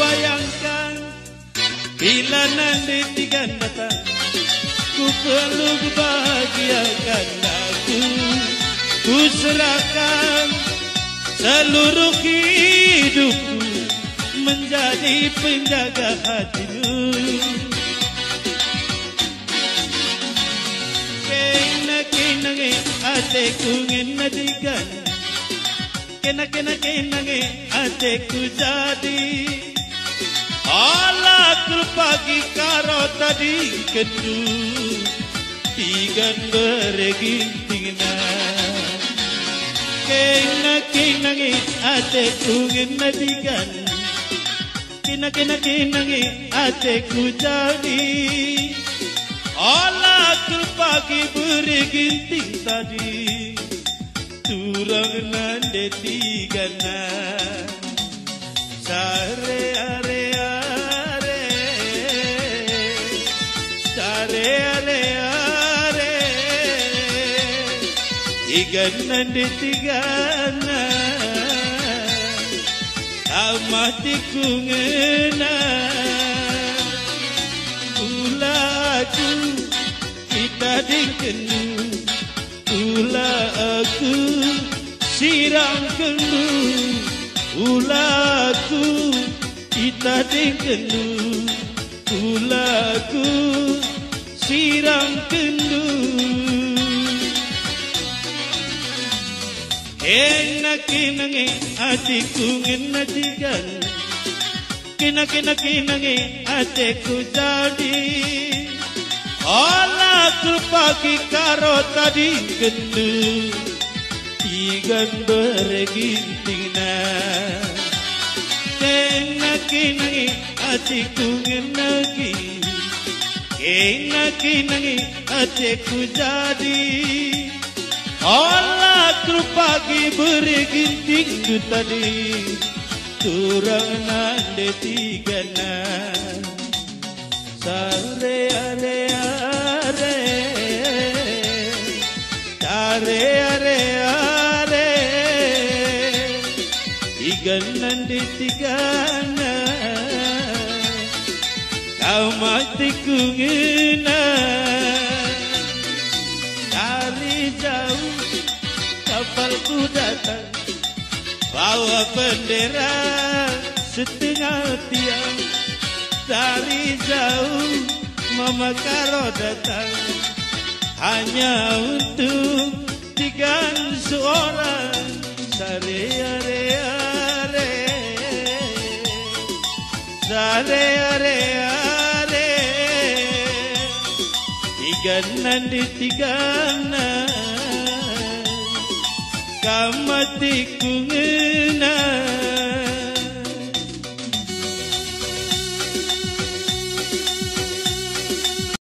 bayangkan bila nanti tiga datang, ku peluk bahagiakan aku. Ku serahkan seluruh hidupku menjadi penjaga hatimu. Kena hatiku ngenadikan, kena hatiku jadi. Ala pagi karo tadi kedu tigan beregintingna. Kena hatiku ngenadikan, kena hatiku jadi. Ala pagi bereginting tadi turang nande tigana. Sare are are, sare are are, igan nande tigana. Amati kungena, ulaku kita dikenu, ula aku siram kenu. Ulaku kita dikenu, ulaku siram kendu. Kena hatiku ngenadikan, kena hatiku jadi. Alaku pagi karo tadi kendu tigan beregintingna. Kena hatiku ngenagi, kena hatiku jadi. Alaku pagi bereginting tadi turang nande tigana. Sare are are, sare are are, igan nande tigana. Kau mati kungena. Dari jauh kapalku datang, bawa bendera setengah tiang. Dari jauh Mama Karo datang, hanya untuk tiga seorang. Sare are are, sare are are, tiga nandi tigana. Kamati kungena.